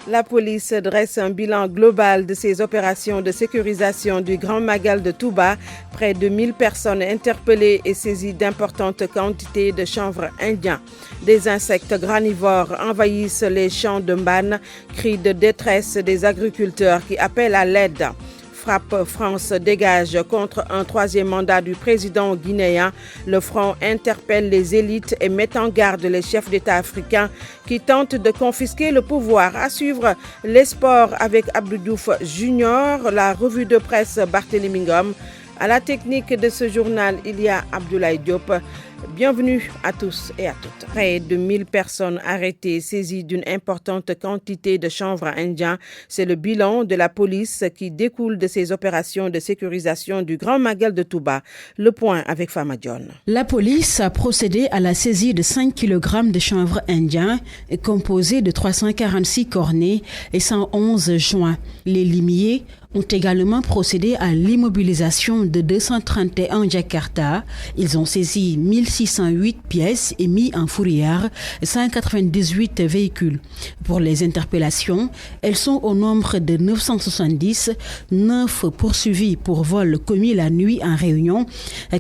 La police dresse un bilan global de ses opérations de sécurisation du Grand Magal de Touba. Près de 1000 personnes interpellées et saisies d'importantes quantités de chanvre indien. Des insectes granivores envahissent les champs de Mbane. Cris de détresse des agriculteurs qui appellent à l'aide. Frappe France dégage contre un troisième mandat du président guinéen. Le front interpelle les élites et met en garde les chefs d'État africains qui tentent de confisquer le pouvoir. À suivre les sports avec Abdou Diouf Junior, la revue de presse Barthélémy Ngom. À la technique de ce journal, il y a Abdoulaye Diop. Bienvenue à tous et à toutes. Près de 1000 personnes arrêtées, saisies d'une importante quantité de chanvre indien. C'est le bilan de la police qui découle de ces opérations de sécurisation du Grand Magal de Touba. Le point avec Fama Dione. La police a procédé à la saisie de 5 kg de chanvre indien, composé de 346 cornets et 111 joints. Les limiers ont également procédé à l'immobilisation de 231 Jakarta. Ils ont saisi 1608 pièces et mis en fourrière 198 véhicules. Pour les interpellations, elles sont au nombre de 970, 9 poursuivis pour vol commis la nuit en réunion,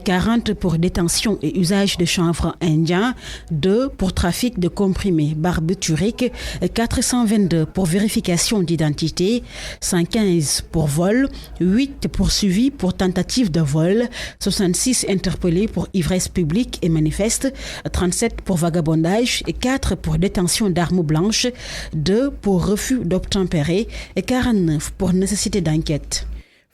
40 pour détention et usage de chanvre indien, 2 pour trafic de comprimés barbituriques, 422 pour vérification d'identité, 115 pour vol, 8 poursuivis pour tentative de vol, 66 interpellés pour ivresse publique et manifeste, 37 pour vagabondage et 4 pour détention d'armes blanches, 2 pour refus d'obtempérer et 49 pour nécessité d'enquête.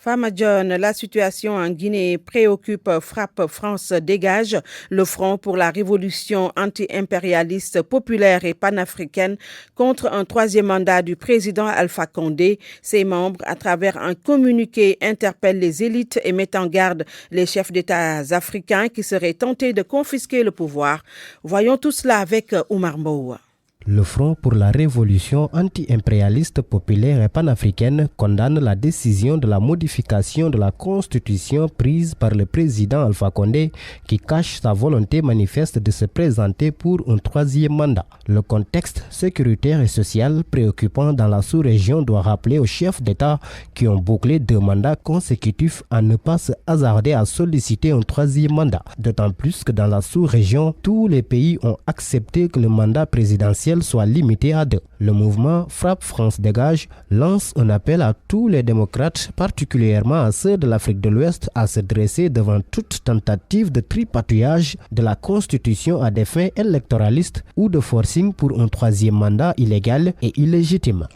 Fama John, la situation en Guinée préoccupe. Frappe France dégage. Le Front pour la révolution anti-impérialiste populaire et panafricaine contre un troisième mandat du président Alpha Condé. Ses membres, à travers un communiqué, interpellent les élites et mettent en garde les chefs d'État africains qui seraient tentés de confisquer le pouvoir. Voyons tout cela avec Oumar Mboua. Le Front pour la révolution anti-impérialiste populaire et panafricaine condamne la décision de la modification de la constitution prise par le président Alpha Condé qui cache sa volonté manifeste de se présenter pour un troisième mandat. Le contexte sécuritaire et social préoccupant dans la sous-région doit rappeler aux chefs d'État qui ont bouclé 2 mandats consécutifs à ne pas se hasarder à solliciter un troisième mandat. D'autant plus que dans la sous-région, tous les pays ont accepté que le mandat présidentiel soit limité à 2. Le mouvement Frappe France Dégage lance un appel à tous les démocrates, particulièrement à ceux de l'Afrique de l'Ouest, à se dresser devant toute tentative de tripatouillage de la Constitution à des fins électoralistes ou de forcing pour un troisième mandat illégal et illégitime.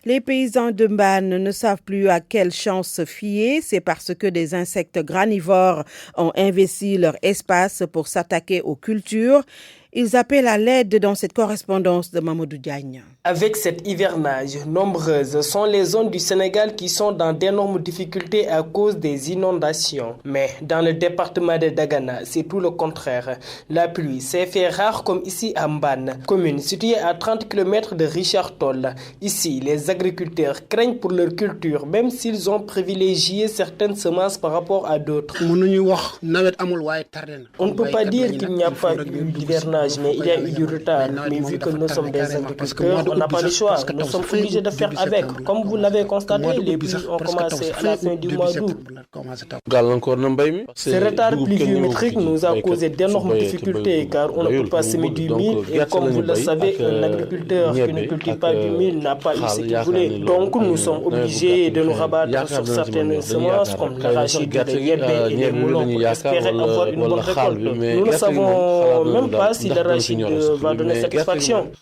Les paysans de Mbane ne savent plus à quelle chance se fier. C'est parce que des insectes granivores ont investi leur espace pour s'attaquer aux cultures. Ils appellent à l'aide dans cette correspondance de Mamadou Diagne. Avec cet hivernage, nombreuses sont les zones du Sénégal qui sont dans d'énormes difficultés à cause des inondations. Mais dans le département de Dagana, c'est tout le contraire. La pluie s'est fait rare comme ici à Mbane, commune située à 30 km de Richard Toll. Ici, les agriculteurs craignent pour leur culture, même s'ils ont privilégié certaines semences par rapport à d'autres. On ne peut pas dire qu'il n'y a pas eu d'hivernage, mais il y a eu du retard. Mais vu que nous sommes des agriculteurs, on n'a pas le choix. Nous sommes obligés de faire avec. Comme vous l'avez constaté, les pluies ont commencé à la fin du mois d'août. Ce retard pluviométrique nous a causé d'énormes difficultés car on ne peut pas semer du mil et comme vous le savez, un agriculteur qui ne cultive pas du mil n'a pas eu ce qu'il voulait. Donc nous sommes obligés de nous rabattre sur certaines semences comme l'arachide, le yébé et les moulons pour espérer avoir une bonne récolte. Nous ne savons même pas si l'arachide va donner satisfaction.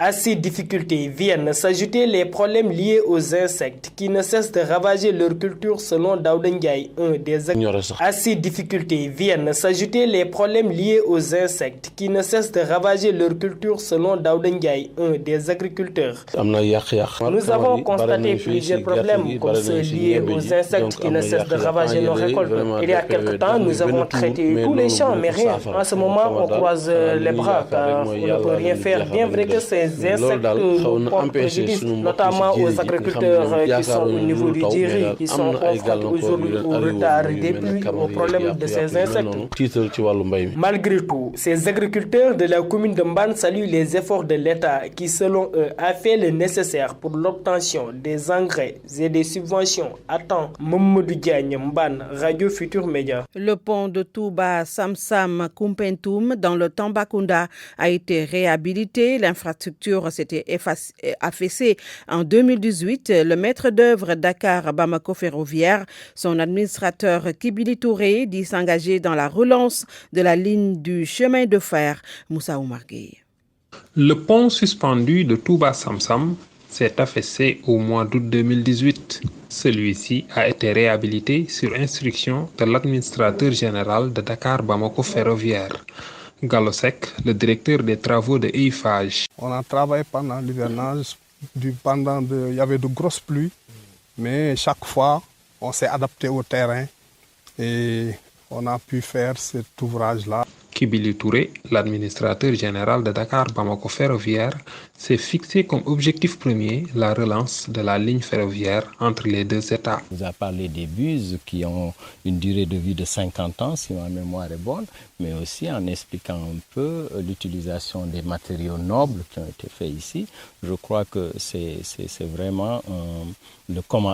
À ces difficultés viennent s'ajouter les problèmes liés aux insectes qui ne cessent de ravager leur culture selon Daouda Ndiaye, un des agriculteurs. À ces difficultés viennent s'ajouter les problèmes liés aux insectes qui ne cessent de ravager leur culture selon Daouda Ndiaye, un des agriculteurs. Nous avons constaté plusieurs problèmes comme ceux liés aux insectes qui ne cessent de ravager nos récoltes. Il y a quelque temps, nous avons traité tous les champs, mais rien. En ce moment, on croise les bras car on ne peut rien faire bien bien vrai que ces insectes nous portent préjudice, notamment aux agriculteurs qui sont au niveau du Djiri, qui sont confrontés aujourd'hui au retard des pluies, au problème de ces insectes. Malgré tout, ces agriculteurs de la commune de Mbane saluent les efforts de l'État qui, selon eux, a fait le nécessaire pour l'obtention des engrais et des subventions. Attends, Mamadou Diagne, Mbane, Radio Futur Média. Le pont de Touba Samsam Kumpentoum dans le Tambacounda a été réhabilité. L'infrastructure s'était affaissée en 2018. Le maître d'œuvre Dakar Bamako Ferroviaire, son administrateur Kibili Touré, dit s'engager dans la relance de la ligne du chemin de fer. Moussa Oumargueye. Le pont suspendu de Touba Samsam s'est affaissé au mois d'août 2018. Celui-ci a été réhabilité sur instruction de l'administrateur général de Dakar Bamako Ferroviaire. Galosek, le directeur des travaux de Eiffage. On a travaillé pendant l'hivernage, il y avait de grosses pluies, mais chaque fois on s'est adapté au terrain et on a pu faire cet ouvrage-là. Kibili Touré, l'administrateur général de Dakar Bamako Ferroviaire, s'est fixé comme objectif premier la relance de la ligne ferroviaire entre les deux États. Vous avez parlé des bus qui ont une durée de vie de 50 ans, si ma mémoire est bonne, mais aussi en expliquant un peu l'utilisation des matériaux nobles qui ont été faits ici. Je crois que c'est vraiment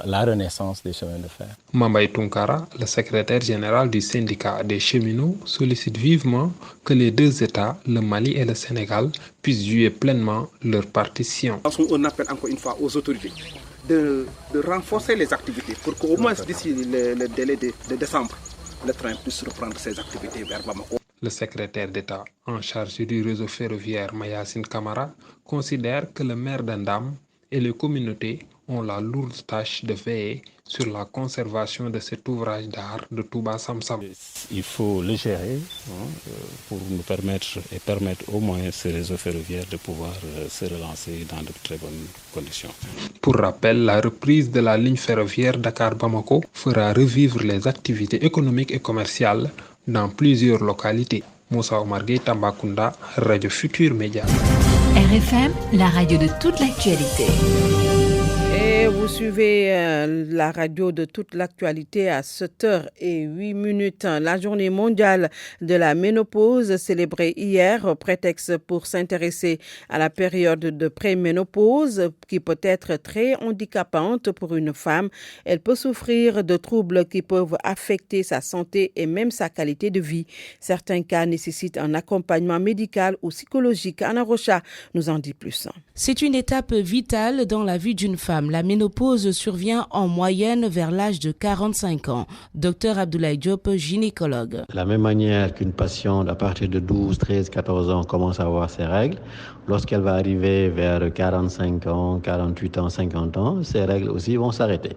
la renaissance des chemins de fer. Mambay Tunkara, le secrétaire général du syndicat des cheminots, sollicite vivement que les deux États, le Mali et le Sénégal, puissent jouer pleinement leur partition. On appelle encore une fois aux autorités de renforcer les activités pour qu'au moins d'ici le délai de décembre, le train puisse reprendre ses activités vers Bamako. Le secrétaire d'État en charge du réseau ferroviaire Mayacine Camara considère que le maire d'Andam et les communautés ont la lourde tâche de veiller sur la conservation de cet ouvrage d'art de Touba Samsam. Il faut le gérer pour nous permettre au moins ce réseau ferroviaire de pouvoir se relancer dans de très bonnes conditions. Pour rappel, la reprise de la ligne ferroviaire Dakar-Bamako fera revivre les activités économiques et commerciales dans plusieurs localités. Moussa Oumargueye, Tambacounda, Radio Futur Média. RFM, la radio de toute l'actualité. Et vous suivez la radio de toute l'actualité à 7h08. La journée mondiale de la ménopause célébrée hier, prétexte pour s'intéresser à la période de préménopause qui peut être très handicapante pour une femme. Elle peut souffrir de troubles qui peuvent affecter sa santé et même sa qualité de vie. Certains cas nécessitent un accompagnement médical ou psychologique. Anna Rocha nous en dit plus. C'est une étape vitale dans la vie d'une femme. La ménopause survient en moyenne vers l'âge de 45 ans. Dr Abdoulaye Diop, gynécologue. De la même manière qu'une patiente à partir de 12, 13, 14 ans commence à avoir ses règles, lorsqu'elle va arriver vers 45 ans, 48 ans, 50 ans, ses règles aussi vont s'arrêter.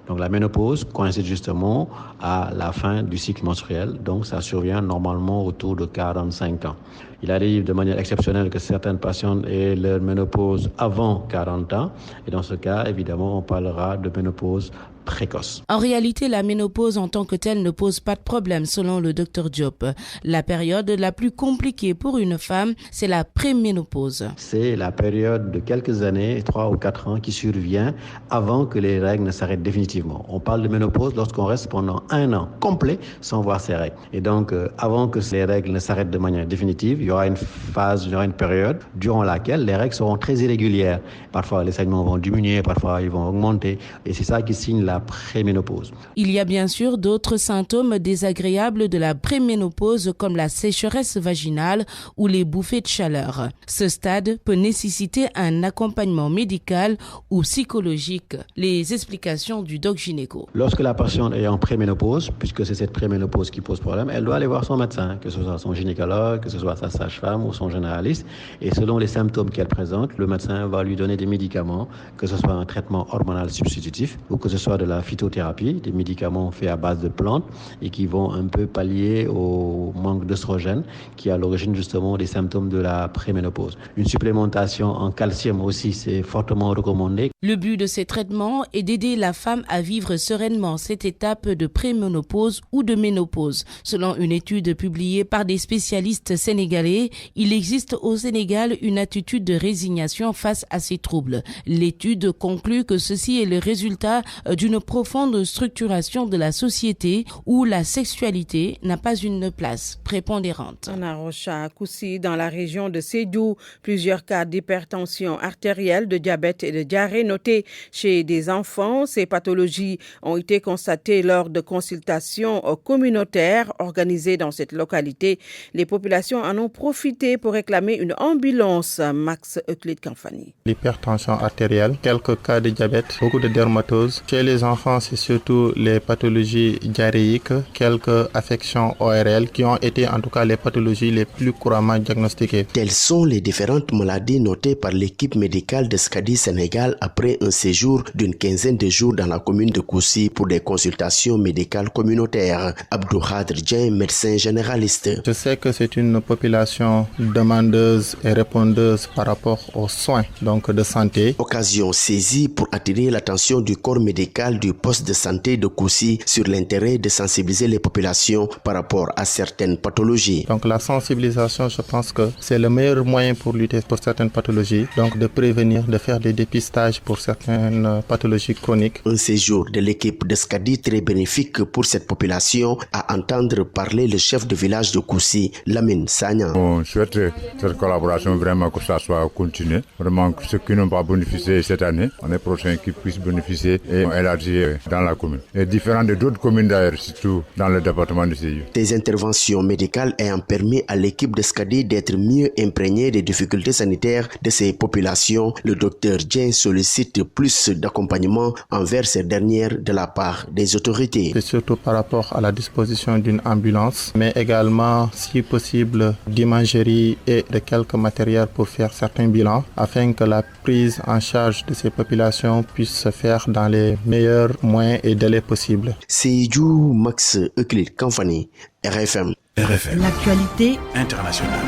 Donc la ménopause coïncide justement à la fin du cycle menstruel, donc ça survient normalement autour de 45 ans. Il arrive de manière exceptionnelle que certaines patientes aient leur ménopause avant 40 ans, et dans ce cas, évidemment, on parlera de ménopause précoce. En réalité, la ménopause en tant que telle ne pose pas de problème, selon le Dr Diop. La période la plus compliquée pour une femme, c'est la préménopause. C'est la période de quelques années, 3 ou 4 ans, qui survient avant que les règles ne s'arrêtent définitivement. On parle de ménopause lorsqu'on reste pendant 1 an complet sans voir ses règles. Et donc, avant que les règles ne s'arrêtent de manière définitive, il y aura une phase, il y aura une période durant laquelle les règles seront très irrégulières. Parfois, les saignements vont diminuer, parfois, ils vont augmenter. Et c'est ça qui signe la préménopause. Il y a bien sûr d'autres symptômes désagréables de la préménopause comme la sécheresse vaginale ou les bouffées de chaleur. Ce stade peut nécessiter un accompagnement médical ou psychologique. Les explications du doc gynéco. Lorsque la patiente est en préménopause, puisque c'est cette préménopause qui pose problème, elle doit aller voir son médecin, que ce soit son gynécologue, que ce soit sa sage-femme ou son généraliste. Et selon les symptômes qu'elle présente, le médecin va lui donner des médicaments, que ce soit un traitement hormonal substitutif ou que ce soit de la phytothérapie, des médicaments faits à base de plantes et qui vont un peu pallier au manque d'œstrogène qui est à l'origine justement des symptômes de la préménopause. Une supplémentation en calcium aussi, c'est fortement recommandé. Le but de ces traitements est d'aider la femme à vivre sereinement cette étape de préménopause ou de ménopause. Selon une étude publiée par des spécialistes sénégalais, il existe au Sénégal une attitude de résignation face à ces troubles. L'étude conclut que ceci est le résultat d'une profonde structuration de la société où la sexualité n'a pas une place prépondérante. En Arrocha, à Koussi, dans la région de Sédhiou, plusieurs cas d'hypertension artérielle, de diabète et de diarrhée notés chez des enfants. Ces pathologies ont été constatées lors de consultations communautaires organisées dans cette localité. Les populations en ont profité pour réclamer une ambulance. Max Euclid Kamfani. L'hypertension artérielle, quelques cas de diabète, beaucoup de dermatose. Chez les enfants, c'est surtout les pathologies diarrhéiques, quelques affections ORL qui ont été en tout cas les pathologies les plus couramment diagnostiquées. Telles sont les différentes maladies notées par l'équipe médicale de SCADI Sénégal après un séjour d'une quinzaine de jours dans la commune de Koussi pour des consultations médicales communautaires. Abdou Khadr Djen, médecin généraliste. Je sais que c'est une population demandeuse et répondeuse par rapport aux soins donc de santé. Occasion saisie pour attirer l'attention du corps médical du poste de santé de Koussi sur l'intérêt de sensibiliser les populations par rapport à certaines pathologies. Donc la sensibilisation, je pense que c'est le meilleur moyen pour lutter pour certaines pathologies, donc de prévenir, de faire des dépistages pour certaines pathologies chroniques. Un séjour de l'équipe de SCADI très bénéfique pour cette population, à entendre parler le chef de village de Koussi, Lamine Sagna. On souhaite cette collaboration vraiment que ça soit continue. Vraiment ceux qui n'ont pas bénéficié cette année, l'année prochaine qu'ils puissent bénéficier et élargir dans la commune. Et différent de d'autres communes d'ailleurs, surtout dans le département de Sédhiou. Des interventions médicales ayant permis à l'équipe de SCADI d'être mieux imprégnée des difficultés sanitaires de ces populations, le docteur Djen sollicite plus d'accompagnement envers ces dernières de la part des autorités. C'est surtout par rapport à la disposition d'une ambulance, mais également, si possible, d'imagerie et de quelques matériels pour faire certains bilans, afin que la prise en charge de ces populations puisse se faire dans les meilleurs moyens et délais possibles. Sédhiou, Max Euclid Kamfani, RFM. L'actualité internationale.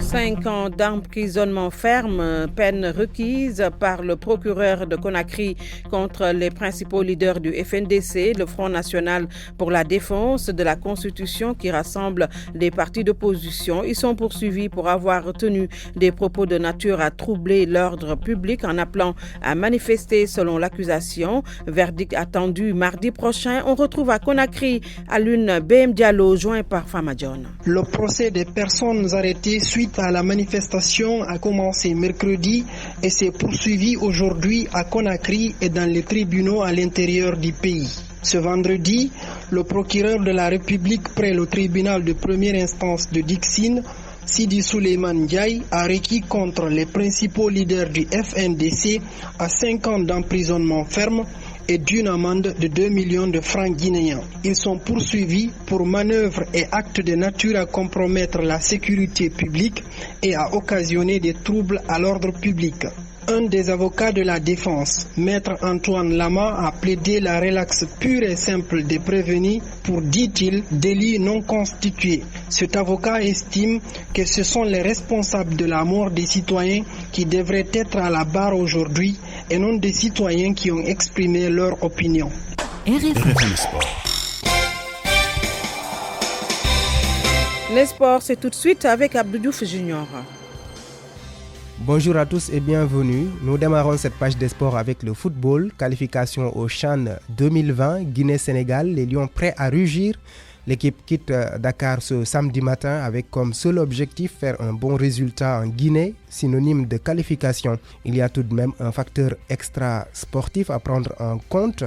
5 ans d'emprisonnement ferme, peine requise par le procureur de Conakry contre les principaux leaders du FNDC, le Front national pour la défense de la Constitution qui rassemble des partis d'opposition. Ils sont poursuivis pour avoir tenu des propos de nature à troubler l'ordre public en appelant à manifester selon l'accusation. Verdict attendu mardi prochain. On retrouve à Conakry Alioune BM Diallo, joint par Fama John. Le procès des personnes arrêtées suite à la manifestation a commencé mercredi et s'est poursuivi aujourd'hui à Conakry et dans les tribunaux à l'intérieur du pays. Ce vendredi, le procureur de la République près le tribunal de première instance de Dixine, Sidi Souleymane Ndiaye, a requis contre les principaux leaders du FNDC à 5 ans d'emprisonnement ferme et d'une amende de 2 millions de francs guinéens. Ils sont poursuivis pour manœuvres et actes de nature à compromettre la sécurité publique et à occasionner des troubles à l'ordre public. Un des avocats de la défense, Maître Antoine Lama, a plaidé la relaxe pure et simple des prévenus pour, dit-il, délit non constitué. Cet avocat estime que ce sont les responsables de la mort des citoyens qui devraient être à la barre aujourd'hui et non des citoyens qui ont exprimé leur opinion. RFM Sport. Les sports, c'est tout de suite avec Abdou Diouf Junior. Bonjour à tous et bienvenue. Nous démarrons cette page des sports avec le football. Qualification au CHAN 2020, Guinée-Sénégal, les Lions prêts à rugir. L'équipe quitte Dakar ce samedi matin avec comme seul objectif faire un bon résultat en Guinée, synonyme de qualification. Il y a tout de même un facteur extra sportif à prendre en compte.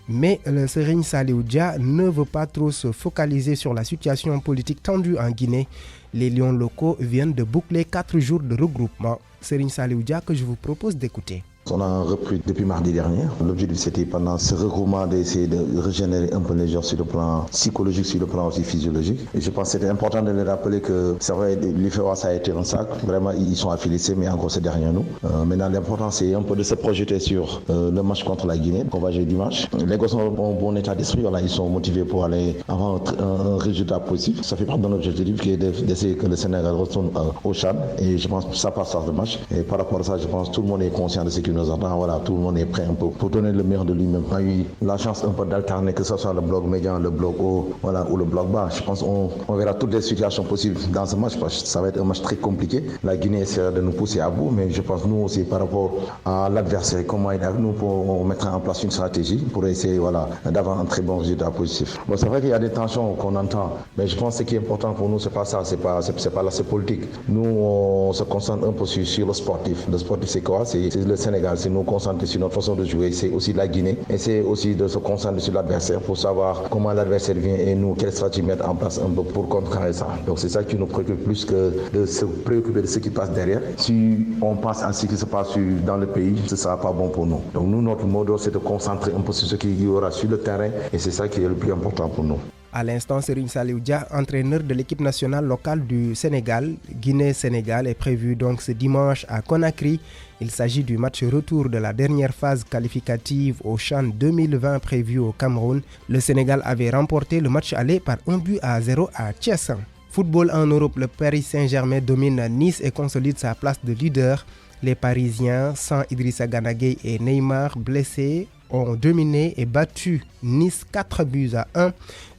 Mais le Serigne Saliou Dia ne veut pas trop se focaliser sur la situation politique tendue en Guinée. Les Lions locaux viennent de boucler 4 jours de regroupement. Serigne Saliou Dia que je vous propose d'écouter. On a repris depuis mardi dernier. L'objectif c'était pendant ce regroupement d'essayer de régénérer un peu les joueurs sur le plan psychologique, sur le plan aussi physiologique. Et je pense que c'était important de les rappeler que c'est vrai, l'UFOA ça a été un sac. Vraiment ils sont affiliés, mais encore c'est derrière nous. Maintenant l'important c'est un peu de se projeter sur le match contre la Guinée qu'on va jouer dimanche. Les gars sont en bon état d'esprit, voilà, ils sont motivés pour aller avoir un résultat positif. Ça fait partie de notre objectif qui est d'essayer que le Sénégal retourne au Tchad. Et je pense que ça passe par le match. Et par rapport à ça, je pense que tout le monde est conscient de ce qui nous attend. Voilà, tout le monde est prêt un peu pour donner le meilleur de lui-même. On a eu la chance un peu d'alterner, que ce soit le bloc médian, le bloc haut, voilà, ou le bloc bas. Je pense qu'on verra toutes les situations possibles dans ce match parce que ça va être un match très compliqué. La Guinée essaiera de nous pousser à bout, mais je pense nous aussi par rapport à l'adversaire, comment il est avec nous pour mettre en place une stratégie pour essayer voilà, d'avoir un très bon résultat positif. Bon, c'est vrai qu'il y a des tensions qu'on entend, mais je pense que ce qui est important pour nous, c'est pas ça, c'est pas l'aspect politique. Nous, on se concentre un peu sur le sportif. Le sportif, c'est quoi? C'est le Sénégal, c'est nous concentrer sur notre façon de jouer, c'est aussi la Guinée, et c'est aussi de se concentrer sur l'adversaire pour savoir comment l'adversaire vient et nous, quelle stratégie mettre en place un peu pour contrecarrer ça. Donc c'est ça qui nous préoccupe plus que de se préoccuper de ce qui passe derrière. Si on pense à ce qui se passe dans le pays, ce ne sera pas bon pour nous. Donc nous, notre mot d'ordre, c'est de concentrer un peu sur ce qu'il y aura sur le terrain, et c'est ça qui est le plus important pour nous. À l'instant, Serigne Saliou Dia, entraîneur de l'équipe nationale locale du Sénégal, Guinée-Sénégal, est prévu donc ce dimanche à Conakry. Il s'agit du match retour de la dernière phase qualificative au CHAN 2020 prévu au Cameroun. Le Sénégal avait remporté le match aller par 1-0 à Thiès. Football en Europe, le Paris Saint-Germain domine Nice et consolide sa place de leader. Les Parisiens, sans Idrissa Gana Gueye et Neymar blessés, ont dominé et battu Nice 4-1.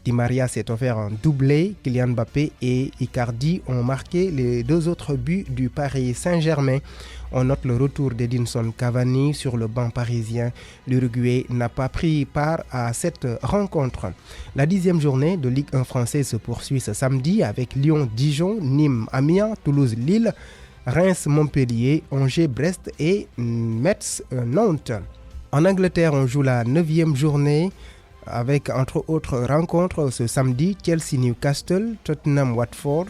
Di Maria s'est offert un doublé. Kylian Mbappé et Icardi ont marqué les deux autres buts du Paris Saint-Germain. On note le retour d'Edinson Cavani sur le banc parisien. L'Uruguay n'a pas pris part à cette rencontre. La 10e journée de Ligue 1 française se poursuit ce samedi avec Lyon-Dijon, Nîmes-Amiens, Toulouse-Lille, Reims-Montpellier, Angers-Brest et Metz-Nantes. En Angleterre, on joue la 9e journée avec entre autres rencontres ce samedi Chelsea-Newcastle, Tottenham-Watford,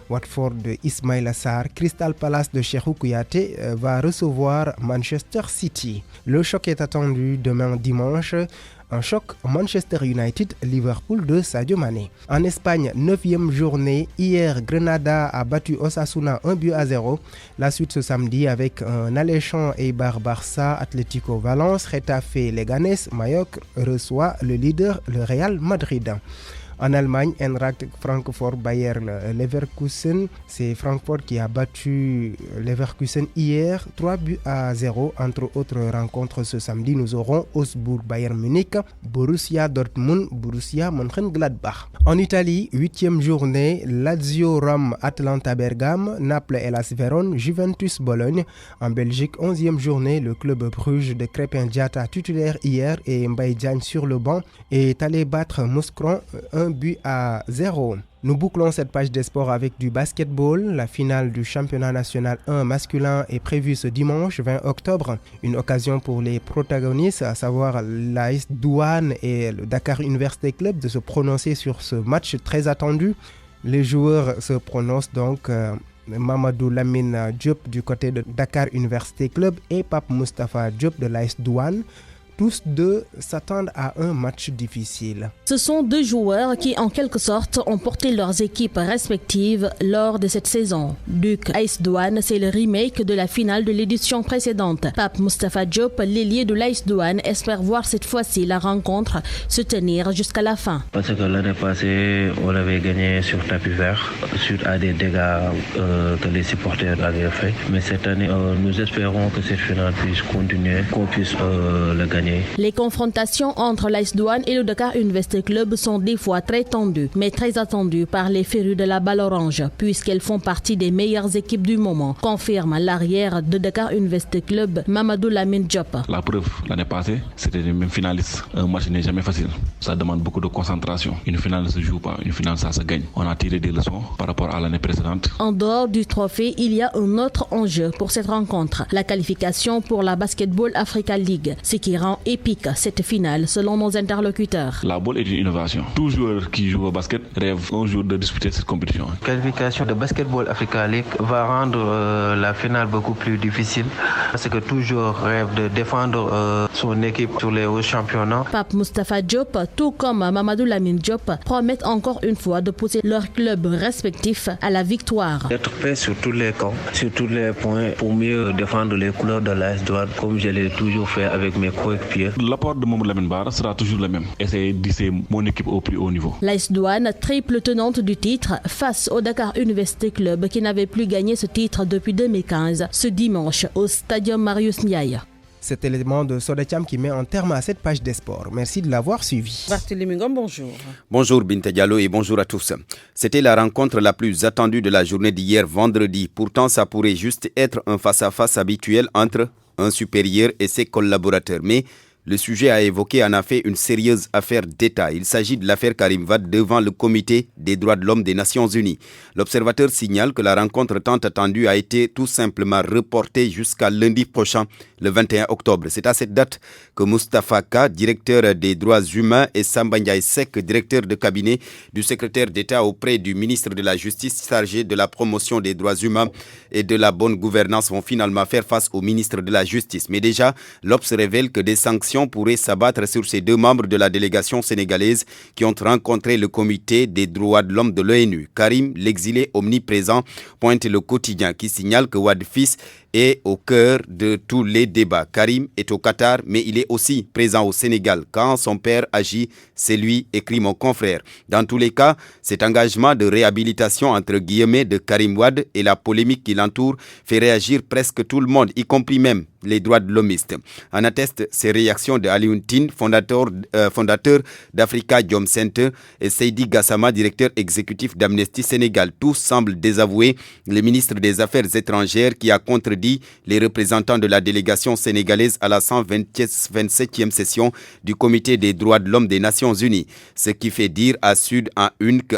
Watford de Ismaïla Sarr, Crystal Palace de Cheikhou Kouyaté va recevoir Manchester City. Le choc est attendu demain dimanche. Un choc Manchester United-Liverpool de Sadio Mané. En Espagne, 9e journée. Hier, Grenada a battu Osasuna 1-0. La suite ce samedi avec un alléchant Eibar Barça, Atlético Valence, Getafe Leganés, Mallorca reçoit le leader, le Real Madrid. En Allemagne, Eintracht Francfort Bayer Leverkusen. C'est Francfort qui a battu Leverkusen hier 3-0. Entre autres rencontres ce samedi, nous aurons Augsbourg Bayern Munich, Borussia Dortmund, Borussia Mönchengladbach. En Italie, 8e journée, Lazio Rome, Atalanta Bergame, Naples Hellas Vérone, Juventus Bologne. En Belgique, 11e journée, le club Bruges de Crépin Diatta titulaire hier et Mbaye Diagne sur le banc est allé battre Mouscron 1-0. Nous bouclons cette page des sports avec du basketball. La finale du championnat national 1 masculin est prévue ce dimanche 20 octobre. Une occasion pour les protagonistes, à savoir l'AS Douane et le Dakar Université Club, de se prononcer sur ce match très attendu. Les joueurs se prononcent donc Mamadou Lamine Diop du côté de Dakar Université Club et Pape Moustapha Diop de l'AS Douane. Tous deux s'attendent à un match difficile. Ce sont deux joueurs qui, en quelque sorte, ont porté leurs équipes respectives lors de cette saison. Duc AS Douane, c'est le remake de la finale de l'édition précédente. Pape Moustapha Diop, l'ailier de l'AS Douane, espère voir cette fois-ci la rencontre se tenir jusqu'à la fin. Parce que l'année passée, on avait gagné sur tapis vert, suite à des dégâts que les supporters avaient fait. Mais cette année, nous espérons que cette finale puisse continuer, qu'on puisse le gagner. Les confrontations entre l'AS Douane et le Dakar Université Club sont des fois très tendues, mais très attendues par les férus de la balle orange, puisqu'elles font partie des meilleures équipes du moment, confirme l'arrière de Dakar Université Club, Mamadou Lamine Diop. La preuve, l'année passée, c'était les mêmes finalistes. Un match n'est jamais facile. Ça demande beaucoup de concentration. Une finale ne se joue pas, une finale ça se gagne. On a tiré des leçons par rapport à l'année précédente. En dehors du trophée, il y a un autre enjeu pour cette rencontre, la qualification pour la Basketball Africa League, ce qui rend rend épique cette finale selon nos interlocuteurs. La balle est une innovation. Tout joueur qui joue au basket rêve un jour de disputer cette compétition. La qualification de Basketball Africa League va rendre la finale beaucoup plus difficile parce que tout joueur rêve de défendre son équipe sur les hauts championnats. Pape Moustapha Diop, tout comme Mamadou Lamine Diop, promettent encore une fois de pousser leurs clubs respectifs à la victoire. D'être prêt sur tous les camps, sur tous les points pour mieux défendre les couleurs de l'AS Douanes comme je l'ai toujours fait avec mes coéquipiers. L'apport de Mamadou Lamine Bara sera toujours le même. Essayer d'hisser mon équipe au plus haut niveau. L'AS Douanes, triple tenante du titre, face au Dakar Université Club qui n'avait plus gagné ce titre depuis 2015, ce dimanche au Stadium Marius Ndiaye. Cet élément de Sodacham qui met un terme à cette page des sports. Merci de l'avoir suivi. Barthélémy Ngom, bonjour. Bonjour Binta Diallo et bonjour à tous. C'était la rencontre la plus attendue de la journée d'hier vendredi. Pourtant, ça pourrait juste être un face-à-face habituel entre un supérieur et ses collaborateurs. Mais le sujet a évoqué en effet une sérieuse affaire d'État. Il s'agit de l'affaire Karim Wade devant le Comité des droits de l'homme des Nations Unies. L'observateur signale que la rencontre tant attendue a été tout simplement reportée jusqu'à lundi prochain, le 21 octobre. C'est à cette date que Moustapha Ka, directeur des droits humains, et Samba Ndiaye Seck, directeur de cabinet du secrétaire d'État auprès du ministre de la Justice chargé de la promotion des droits humains et de la bonne gouvernance, vont finalement faire face au ministre de la Justice. Mais déjà, l'Obs révèle que des sanctions pourraient s'abattre sur ces deux membres de la délégation sénégalaise qui ont rencontré le comité des droits de l'homme de l'ONU. Karim, l'exilé omniprésent, pointe le quotidien qui signale que Wade fils est au cœur de tous les débats. Karim est au Qatar, mais il est aussi présent au Sénégal. Quand son père agit, c'est lui, écrit mon confrère. Dans tous les cas, cet engagement de réhabilitation entre guillemets de Karim Wade et la polémique qui l'entoure fait réagir presque tout le monde, y compris même les droits de l'homiste. En attestent ces réactions de Alioune Tine, fondateur d'Africa Jom Center, et Seydi Gassama, directeur exécutif d'Amnesty Sénégal. Tous semblent désavouer le ministre des Affaires étrangères qui a contredit les représentants de la délégation sénégalaise à la 127e session du Comité des droits de l'homme des Nations Unies. Ce qui fait dire à Sud en une que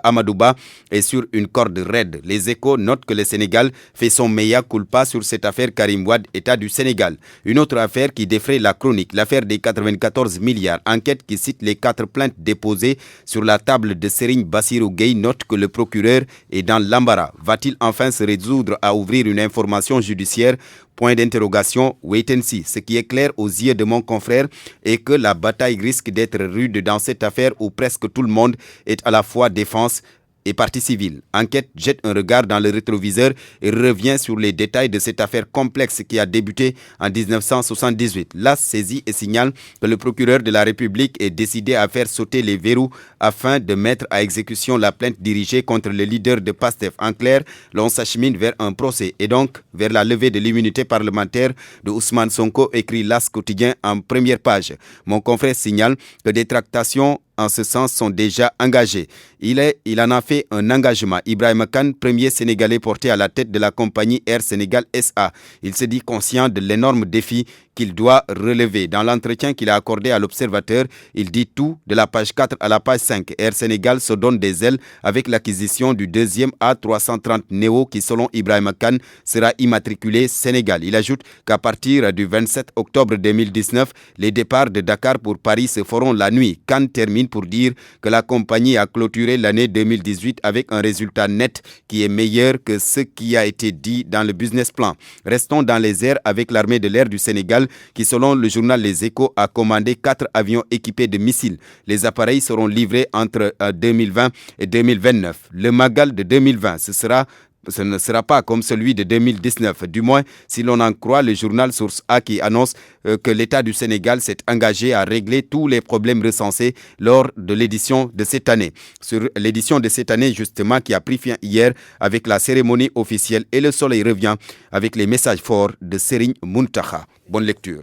Amadouba est sur une corde raide. Les Échos notent que le Sénégal fait son mea culpa sur cette affaire Karim Wade, État du Sénégal. Une autre affaire qui défraie la chronique, l'affaire des 94 milliards. Enquête qui cite les 4 plaintes déposées sur la table de Serigne Bassirou Gueye note que le procureur est dans l'embarras. Va-t-il enfin se résoudre à ouvrir une information judiciaire? Point d'interrogation, wait and see. Ce qui est clair aux yeux de mon confrère est que la bataille risque d'être rude dans cette affaire où presque tout le monde est à la fois défense et partie civile. Enquête jette un regard dans le rétroviseur et revient sur les détails de cette affaire complexe qui a débuté en 1978. L'AS saisit et signale que le procureur de la République est décidé à faire sauter les verrous afin de mettre à exécution la plainte dirigée contre le leader de PASTEF. En clair, l'on s'achemine vers un procès et donc vers la levée de l'immunité parlementaire de Ousmane Sonko, écrit l'AS quotidien en première page. Mon confrère signale que des tractations en ce sens sont déjà engagés. Il en a fait un engagement. Ibrahima Kane, premier Sénégalais porté à la tête de la compagnie Air Sénégal SA. Il se dit conscient de l'énorme défi qu'il doit relever. Dans l'entretien qu'il a accordé à l'Observateur, il dit tout de la page 4 à la page 5. Air Sénégal se donne des ailes avec l'acquisition du deuxième A330 Neo qui, selon Ibrahima Kane, sera immatriculé Sénégal. Il ajoute qu'à partir du 27 octobre 2019, les départs de Dakar pour Paris se feront la nuit. Kane termine pour dire que la compagnie a clôturé l'année 2018 avec un résultat net qui est meilleur que ce qui a été dit dans le business plan. Restons dans les airs avec l'armée de l'air du Sénégal qui, selon le journal Les Échos, a commandé 4 avions équipés de missiles. Les appareils seront livrés entre 2020 et 2029. Le Magal de 2020, ce ne sera pas comme celui de 2019, du moins si l'on en croit le journal Source A qui annonce que l'État du Sénégal s'est engagé à régler tous les problèmes recensés lors de l'édition de cette année. Sur l'édition de cette année, justement, qui a pris fin hier avec la cérémonie officielle et le soleil revient avec les messages forts de Serigne Mountakha. Bonne lecture.